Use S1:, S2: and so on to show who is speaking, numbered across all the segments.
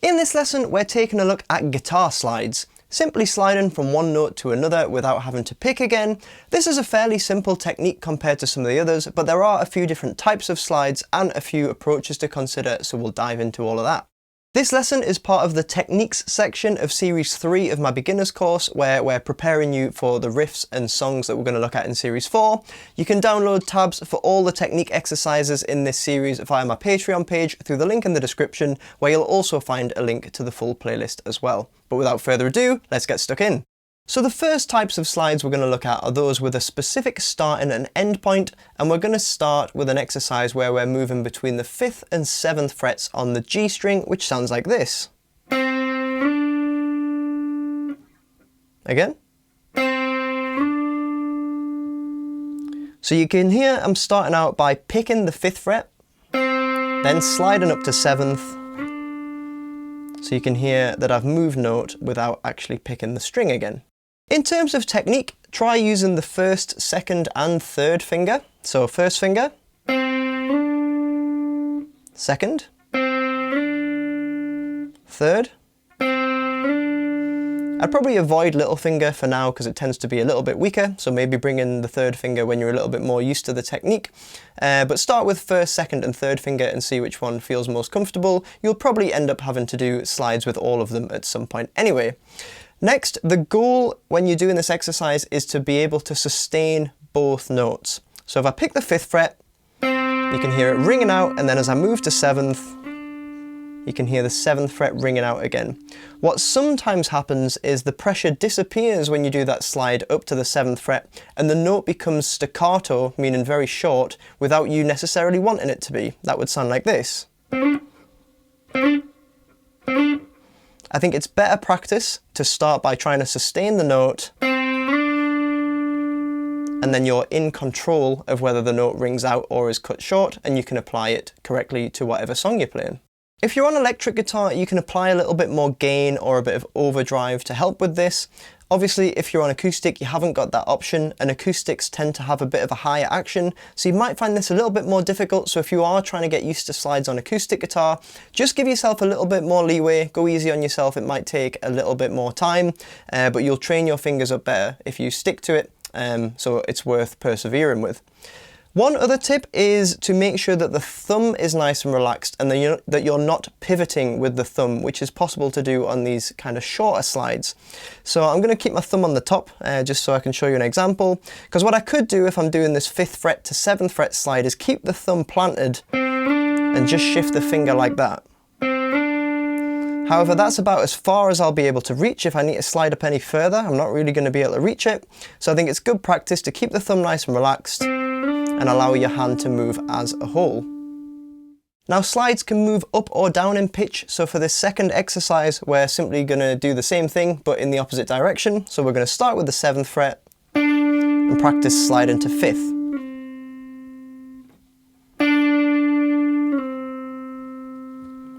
S1: In this lesson, we're taking a look at guitar slides, simply sliding from one note to another without having to pick again. This is a fairly simple technique compared to some of the others, but there are a few different types of slides and a few approaches to consider, so we'll dive into all of that. This lesson is part of the techniques section of series 3 of my beginners course, where we're preparing you for the riffs and songs that we're going to look at in series 4. You can download tabs for all the technique exercises in this series via my Patreon page through the link in the description, where you'll also find a link to the full playlist as well. But without further ado, let's get stuck in. So the first types of slides we're going to look at are those with a specific start and an end point, and we're going to start with an exercise where we're moving between the 5th and 7th frets on the G string, which sounds like this. Again. So you can hear I'm starting out by picking the 5th fret, then sliding up to 7th. So you can hear that I've moved note without actually picking the string again. In terms of technique, try using the 1st, 2nd and 3rd finger. So 1st finger, 2nd, 3rd. I'd probably avoid little finger for now because it tends to be a little bit weaker, so maybe bring in the 3rd finger when you're a little bit more used to the technique. But start with 1st, 2nd and 3rd finger and see which one feels most comfortable. You'll probably end up having to do slides with all of them at some point anyway. Next, the goal when you're doing this exercise is to be able to sustain both notes. So if I pick the 5th fret, you can hear it ringing out, and then as I move to 7th, you can hear the 7th fret ringing out again. What sometimes happens is the pressure disappears when you do that slide up to the 7th fret, and the note becomes staccato, meaning very short, without you necessarily wanting it to be. That would sound like this. I think it's better practice to start by trying to sustain the note, and then you're in control of whether the note rings out or is cut short, and you can apply it correctly to whatever song you're playing. If you're on electric guitar, you can apply a little bit more gain or a bit of overdrive to help with this. Obviously, if you're on acoustic, you haven't got that option, and acoustics tend to have a bit of a higher action, so you might find this a little bit more difficult. So if you are trying to get used to slides on acoustic guitar, just give yourself a little bit more leeway, go easy on yourself. It might take a little bit more time, but you'll train your fingers up better if you stick to it, so it's worth persevering with. One other tip is to make sure that the thumb is nice and relaxed, and that you're not pivoting with the thumb, which is possible to do on these kind of shorter slides. So I'm going to keep my thumb on the top just so I can show you an example, because what I could do if I'm doing this 5th fret to 7th fret slide is keep the thumb planted and just shift the finger like that. However, that's about as far as I'll be able to reach. If I need to slide up any further, I'm not really going to be able to reach it. So I think it's good practice to keep the thumb nice and relaxed and allow your hand to move as a whole. Now slides can move up or down in pitch, so for this second exercise we're simply going to do the same thing but in the opposite direction. So we're going to start with the 7th fret and practice sliding to 5th.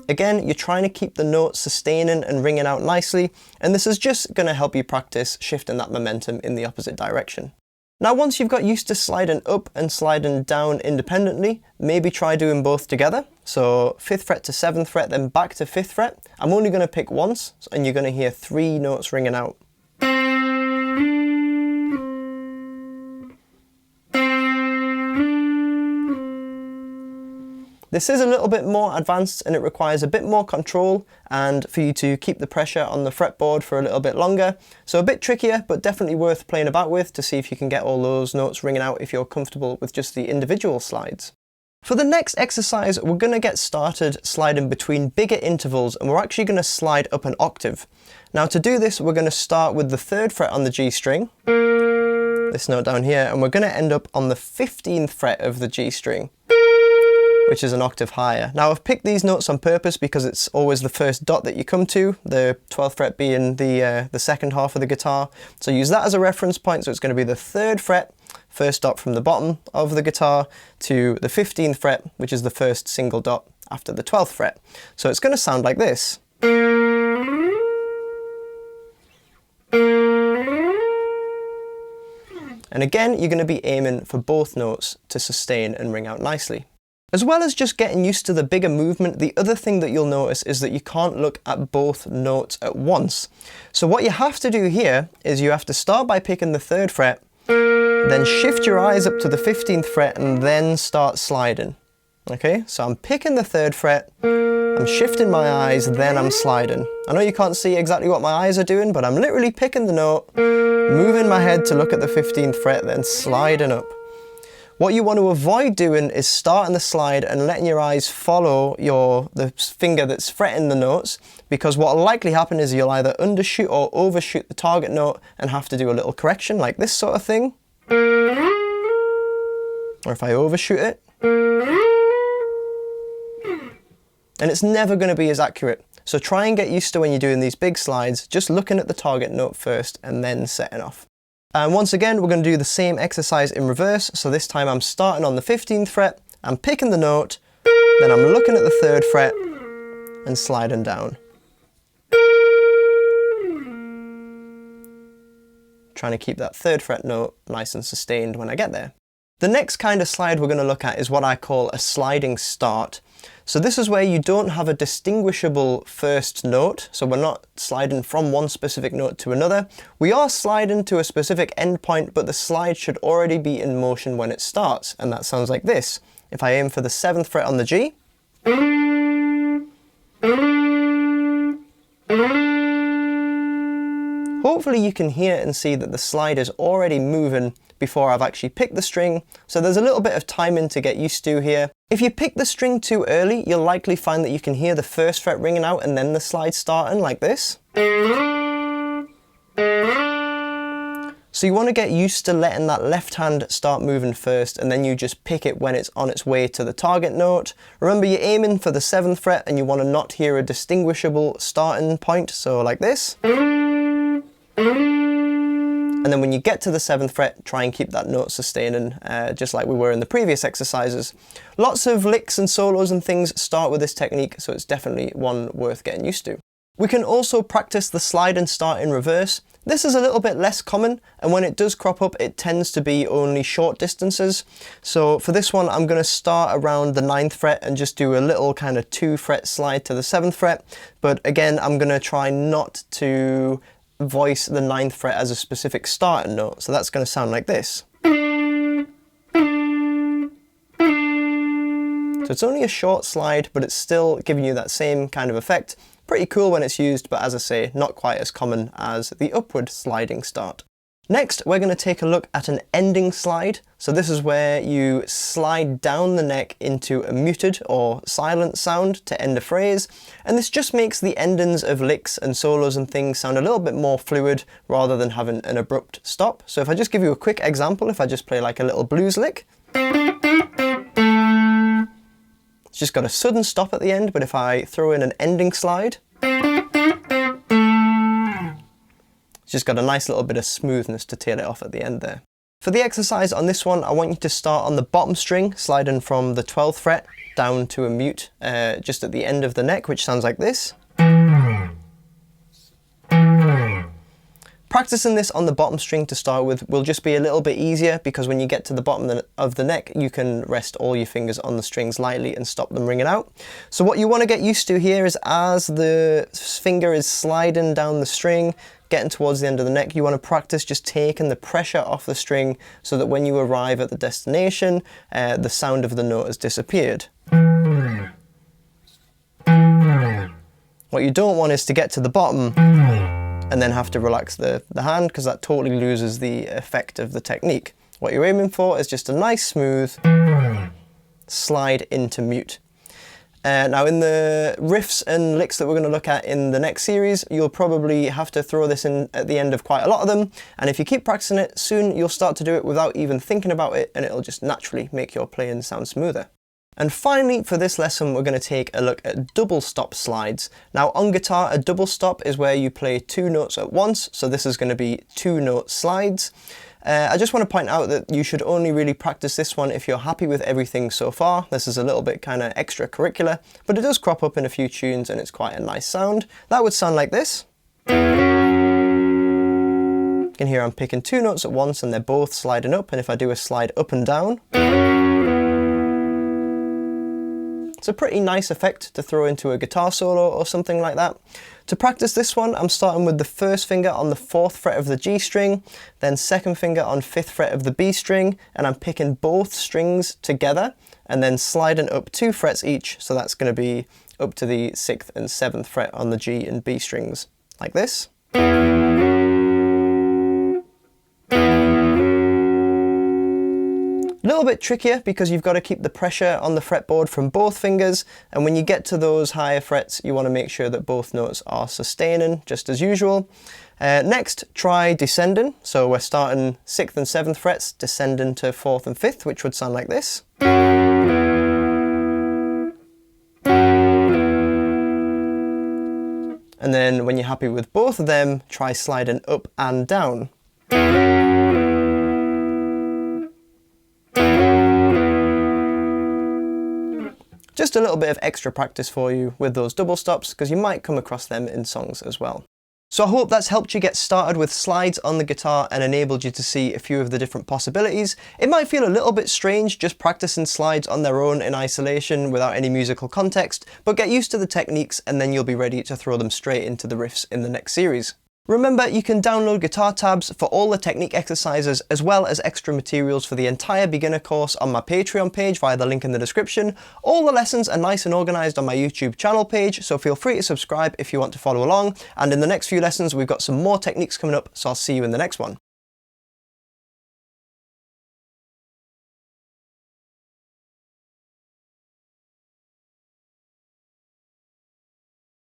S1: Again, you're trying to keep the note sustaining and ringing out nicely, and this is just going to help you practice shifting that momentum in the opposite direction. Now once you've got used to sliding up and sliding down independently, maybe try doing both together. So 5th fret to 7th fret, then back to 5th fret. I'm only going to pick once, and you're going to hear 3 notes ringing out. This is a little bit more advanced and it requires a bit more control and for you to keep the pressure on the fretboard for a little bit longer. So a bit trickier, but definitely worth playing about with to see if you can get all those notes ringing out if you're comfortable with just the individual slides. For the next exercise, we're going to get started sliding between bigger intervals, and we're actually going to slide up an octave. Now to do this, we're going to start with the 3rd fret on the G string, this note down here, and we're going to end up on the 15th fret of the G string, which is an octave higher. Now I've picked these notes on purpose because it's always the first dot that you come to, the 12th fret being the second half of the guitar. So use that as a reference point, so it's going to be the 3rd fret, first dot from the bottom of the guitar, to the 15th fret, which is the first single dot after the 12th fret. So it's going to sound like this. And again, you're going to be aiming for both notes to sustain and ring out nicely. As well as just getting used to the bigger movement, the other thing that you'll notice is that you can't look at both notes at once. So what you have to do here is you have to start by picking the 3rd fret, then shift your eyes up to the 15th fret and then start sliding. Okay, so I'm picking the 3rd fret, I'm shifting my eyes, then I'm sliding. I know you can't see exactly what my eyes are doing, but I'm literally picking the note, moving my head to look at the 15th fret, then sliding up. What you want to avoid doing is starting the slide and letting your eyes follow the finger that's fretting the notes, because what will likely happen is you'll either undershoot or overshoot the target note and have to do a little correction like this sort of thing. Or if I overshoot it. And it's never going to be as accurate. So try and get used to, when you're doing these big slides, just looking at the target note first and then setting off. And once again, we're going to do the same exercise in reverse. So this time I'm starting on the 15th fret, I'm picking the note, then I'm looking at the 3rd fret and sliding down. Trying to keep that 3rd fret note nice and sustained when I get there. The next kind of slide we're going to look at is what I call a sliding start. So this is where you don't have a distinguishable first note, so we're not sliding from one specific note to another. We are sliding to a specific endpoint, but the slide should already be in motion when it starts, and that sounds like this. If I aim for the 7th fret on the G, hopefully you can hear and see that the slide is already moving before I've actually picked the string, so there's a little bit of timing to get used to here. If you pick the string too early, you'll likely find that you can hear the 1st fret ringing out and then the slide starting like this. So you want to get used to letting that left hand start moving first, and then you just pick it when it's on its way to the target note. Remember, you're aiming for the 7th fret and you want to not hear a distinguishable starting point, so like this. And then when you get to the 7th fret, try and keep that note sustaining, just like we were in the previous exercises. Lots of licks and solos and things start with this technique, so it's definitely one worth getting used to. We can also practice the slide and start in reverse. This is a little bit less common, and when it does crop up, it tends to be only short distances. So for this one, I'm going to start around the 9th fret and just do a little kind of 2 fret slide to the 7th fret. But again, I'm going to try not to voice the 9th fret as a specific starting note, so that's going to sound like this. So it's only a short slide, but it's still giving you that same kind of effect. Pretty cool when it's used, but as I say, not quite as common as the upward sliding start. Next, we're going to take a look at an ending slide. So this is where you slide down the neck into a muted or silent sound to end a phrase. And this just makes the endings of licks and solos and things sound a little bit more fluid rather than having an abrupt stop. So if I just give you a quick example, if I just play like a little blues lick. It's just got a sudden stop at the end, but if I throw in an ending slide, it's just got a nice little bit of smoothness to tail it off at the end there. For the exercise on this one, I want you to start on the bottom string, sliding from the 12th fret down to a mute just at the end of the neck, which sounds like this. Practicing this on the bottom string to start with will just be a little bit easier, because when you get to the bottom of the neck, you can rest all your fingers on the strings lightly and stop them ringing out. So what you want to get used to here is, as the finger is sliding down the string, getting towards the end of the neck, you want to practice just taking the pressure off the string so that when you arrive at the destination, the sound of the note has disappeared. What you don't want is to get to the bottom and then have to relax the hand, because that totally loses the effect of the technique. What you're aiming for is just a nice smooth slide into mute. Now in the riffs and licks that we're going to look at in the next series, you'll probably have to throw this in at the end of quite a lot of them, and if you keep practicing it, soon you'll start to do it without even thinking about it, and it'll just naturally make your playing sound smoother. And finally, for this lesson, we're going to take a look at double stop slides. Now on guitar, a double stop is where you play 2 notes at once, so this is going to be 2 note slides. I just want to point out that you should only really practice this one if you're happy with everything so far. This is a little bit kind of extracurricular, but it does crop up in a few tunes and it's quite a nice sound. That would sound like this. You can hear I'm picking 2 notes at once and they're both sliding up, and if I do a slide up and down, It's a pretty nice effect to throw into a guitar solo or something like that. To practice this one, I'm starting with the first finger on the 4th fret of the G string, then second finger on 5th fret of the B string, and I'm picking both strings together and then sliding up 2 frets each, so that's going to be up to the 6th and 7th fret on the G and B strings, like this. A little bit trickier because you've got to keep the pressure on the fretboard from both fingers, and when you get to those higher frets you want to make sure that both notes are sustaining just as usual. Next, try descending, so we're starting 6th and 7th frets, descending to 4th and 5th, which would sound like this. And then when you're happy with both of them, try sliding up and down. Just a little bit of extra practice for you with those double stops, because you might come across them in songs as well. So I hope that's helped you get started with slides on the guitar and enabled you to see a few of the different possibilities. It might feel a little bit strange just practicing slides on their own in isolation without any musical context, but get used to the techniques and then you'll be ready to throw them straight into the riffs in the next series. Remember, you can download guitar tabs for all the technique exercises as well as extra materials for the entire beginner course on my Patreon page via the link in the description. All the lessons are nice and organised on my YouTube channel page, so feel free to subscribe if you want to follow along. And in the next few lessons, we've got some more techniques coming up, so I'll see you in the next one.